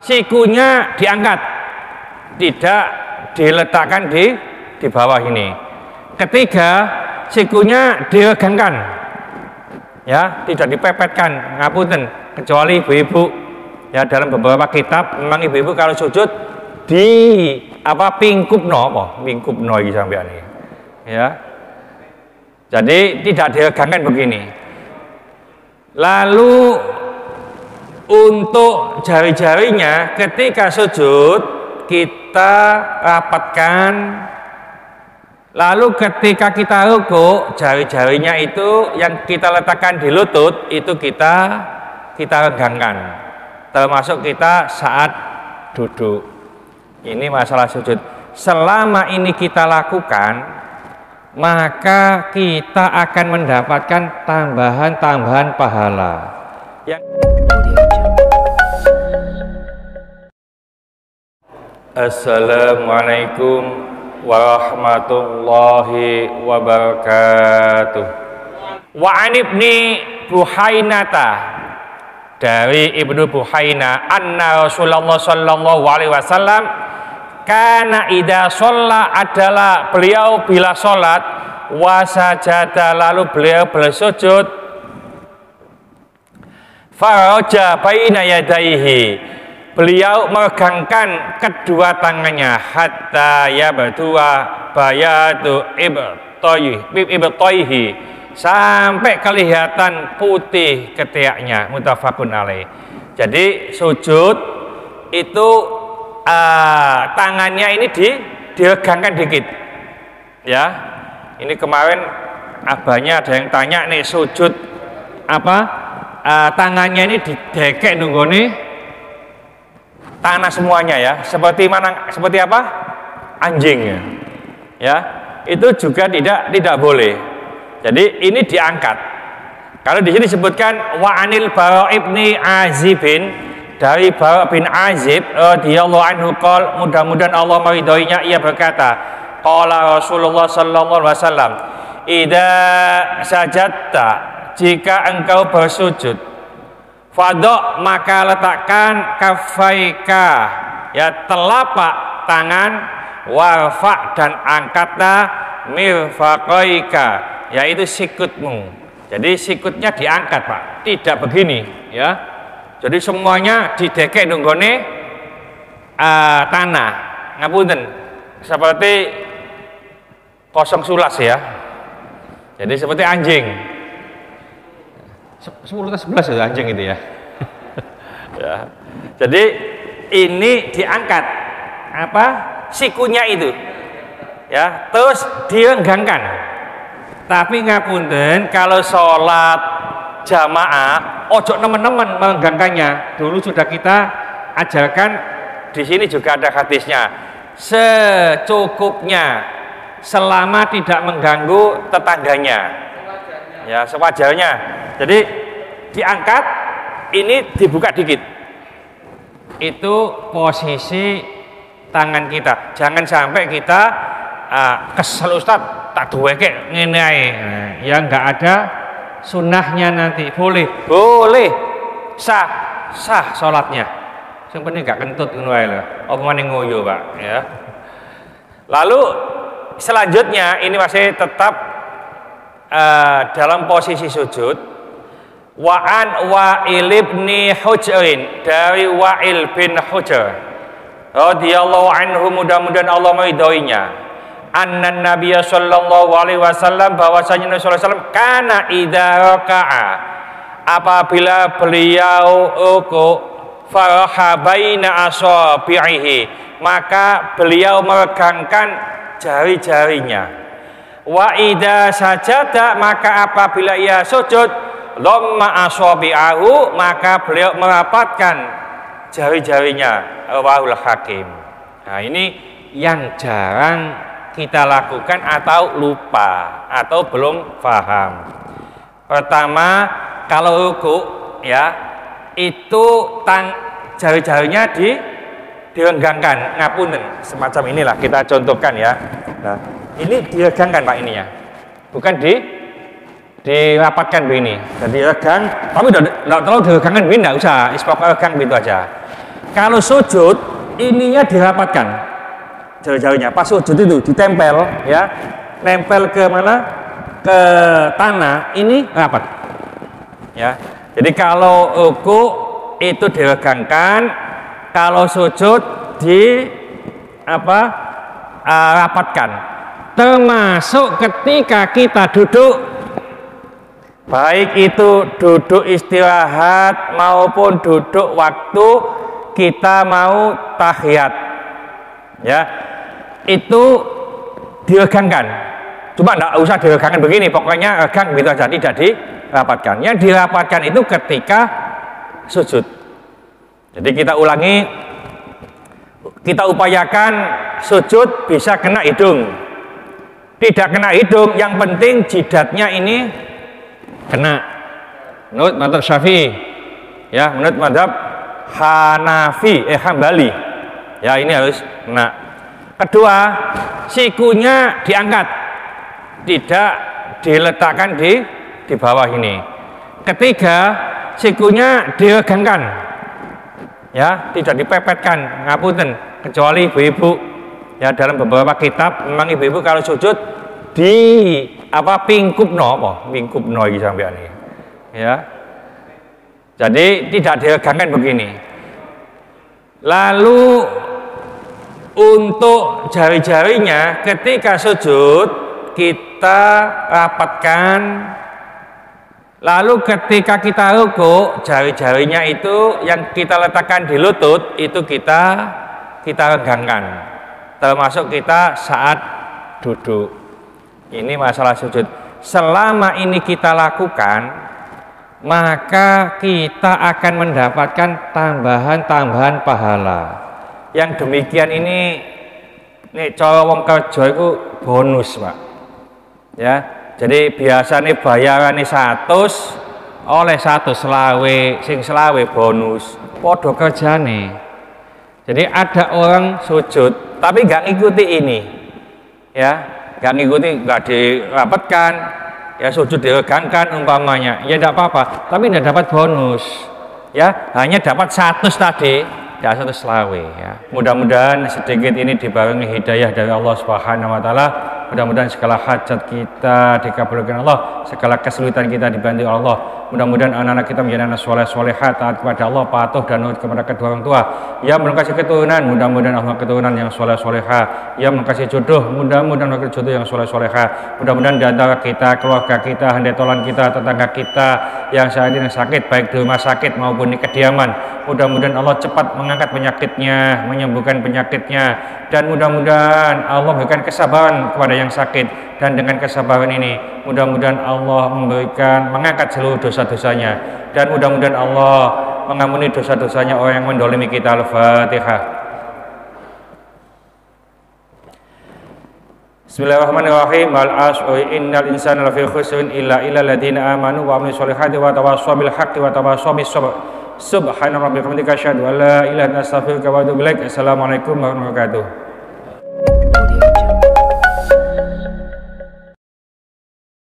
sikunya diangkat, tidak diletakkan di bawah ini. Ketiga, sikunya diregangkan, ya, tidak dipepetkan, ngapunten, kecuali ibu-ibu, ya, dalam beberapa kitab memang ibu-ibu kalau sujud di pingkupno iki sampean iki, ya. Jadi tidak diregangkan begini. Lalu untuk jari-jarinya ketika sujud kita rapatkan. Lalu ketika kita ruku, jari-jarinya itu yang kita letakkan di lutut itu kita regangkan. Termasuk kita saat duduk. Ini masalah sujud. Selama ini kita lakukan, maka kita akan mendapatkan tambahan pahala. Assalamualaikum warahmatullahi wabarakatuh. Wa an ibni Buhainata, dari Ibnu Buhaina, anna Rasulullah sallallahu alaihi wasallam kana idza shalla, adalah beliau bila salat, wa sajada, lalu beliau bersujud, faraja baina yadaihi, beliau megangkan kedua tangannya, hatta yabdua bayadu ibtaihi, sampai kelihatan putih ketiaknya. Muttafaqun alaih. Jadi sujud itu tangannya ini diregangkan dikit, ya. Ini kemarin abahnya ada yang tanya nih, sujud tangannya ini didekek nunggone tanah semuanya, ya, seperti apa, anjing, ya, itu juga tidak boleh. Jadi ini diangkat. Kalau di sini disebutkan wa anil Bara ibni Azibin, dari Bara bin Azib radhiyallahu anhu qol, mudah-mudahan Allah meridhoinya, ia berkata, qala Rasulullah sallallahu alaihi wasallam, idza sajadta, jika engkau bersujud, fadok, maka letakkan kafaika, ya, telapak tangan, warfa, dan angkatlah mirfaqaika, yaitu sikutmu. Jadi sikutnya diangkat, Pak, tidak begini, ya. Jadi semuanya didekek nunggone tanah, ngapunten, seperti kosong sulas, ya. Jadi seperti anjing. 10 ke 11 itu anjing itu, ya. Ya. Jadi ini diangkat sikunya itu, ya, terus direnggangkan. Tapi ngapunten, kalau sholat jamaah ojo nemen-nemen merenggangkannya. Dulu sudah kita ajarkan, di sini juga ada hadisnya, secukupnya, selama tidak mengganggu tetangganya, ya, sewajarnya. Jadi diangkat, ini dibuka dikit, itu posisi tangan kita. Jangan sampai kita kesel, Ustaz, tak duweke ngene ae, ya, nggak ada sunnahnya nanti. Boleh sah sholatnya, yang penting nggak kentut ngono ae lho, apa meneh ngoyo, Pak, ya. Lalu selanjutnya ini masih tetap dalam posisi sujud. Wa an Wa'il ibni Hujrin, dari Wa'il bin Hujr radhiyallahu anhu, mudah-mudahan Allah meridhoinya, anna Nabiya sallallahu alaihi wasallam, bahwasanya Nabi sallallahu alaihi wasallam, kana idza raka'a, apabila beliau ruku, faraha baina asabi'ihi, maka beliau meregangkan jari-jarinya. Wa idza sajada, maka apabila ia sujud, dhamma asabi'ahu, maka beliau merapatkan jari-jarinya. Rawahul Hakim. Nah, ini yang jarang kita lakukan atau lupa atau belum paham. Pertama, kalau ruku, ya, itu jari-jarinya direnggangkan, ngapunten, semacam inilah kita contohkan, ya. Nah, ini diregangkan, Pak, ininya, bukan dirapatkan begini. Jadi regang, tapi tidak terlalu diregangkan begini, tidak usah, ispak regang begitu aja. Kalau sujud ininya dirapatkan, jari-jarinya pas sujud itu ditempel, ya, nempel ke mana, ke tanah, ini rapat, ya. Jadi kalau ruku itu diregangkan, kalau sujud di rapatkan. Termasuk ketika kita duduk, baik itu duduk istirahat maupun duduk waktu kita mau tahiyat, ya, itu diregangkan. Cuma tidak usah diregangkan begini, pokoknya regang begitu saja, tidak dirapatkan. Yang dirapatkan itu ketika sujud. Jadi kita ulangi, kita upayakan sujud bisa kena hidung. Tidak kena hidung, yang penting jidatnya ini kena. Menurut mazhab Syafi'i, ya, menurut mazhab Hambali, ya, ini harus kena. Kedua, sikunya diangkat, tidak diletakkan di bawah ini. Ketiga, sikunya diregangkan, ya, tidak dipepetkan, ngapunten, kecuali ibu-ibu, ya, dalam beberapa kitab memang ibu-ibu kalau sujud di pingkupno iki sampean iki, ya. Jadi tidak diregangkan begini. Lalu untuk jari-jarinya ketika sujud kita rapatkan. Lalu ketika kita ruku, jari-jarinya itu yang kita letakkan di lutut itu kita regangkan. Termasuk kita saat duduk. Ini masalah sujud. Selama ini kita lakukan, maka kita akan mendapatkan tambahan pahala. Yang demikian ini cara wong kerja itu bonus, Pak. Ya. Jadi biasanya bayarannya 100, oleh 100 selawe, sing selawe bonus, podo kerjane. Jadi ada orang sujud, tapi nggak ngikuti ini, ya, nggak ngikuti, nggak dirapatkan, ya, sujud diregangkan umpamanya, ya tidak apa-apa, tapi tidak dapat bonus, ya, hanya dapat 100 tadi, tidak 100 selawe, ya. Mudah-mudahan sedikit ini dibarengi hidayah dari Allah Subhanahu Wa Taala. Mudah-mudahan segala hajat kita dikabulkan Allah, segala kesulitan kita dibantu Allah. Mudah-mudahan anak-anak kita menjadi anak soleh-soleha, taat kepada Allah, patuh dan nurut kepada kedua orang tua. Ya, kasih keturunan, mudah-mudahan Allah keturunan yang soleh-soleha. Ya, kasih jodoh, mudah-mudahan Allah jodoh yang soleh-soleha. Mudah-mudahan di antara kita, keluarga kita, handetolan kita, tetangga kita yang saat ini sakit, baik di rumah sakit maupun di kediaman, mudah-mudahan Allah cepat mengangkat penyakitnya, menyembuhkan penyakitnya, dan mudah-mudahan Allah berikan kesabaran kepada yang sakit, dan dengan kesabaran ini mudah-mudahan Allah mengangkat seluruh dosa-dosanya, dan mudah-mudahan Allah mengampuni dosa-dosanya orang yang mendolimi kita. Al-Fatihah. Bismillahirrahmanirrahim. Al-asri innal insana lafi khusrin illa alladziina amanu wa amilus solihati wa tawassaw bil haqqi wa tawassaw bis sabr. Subhana rabbika wa bihamdika asyhadu an la ilaha illa anta astaghfiruka wa atubu ilaik. Assalamualaikum warahmatullahi wabarakatuh.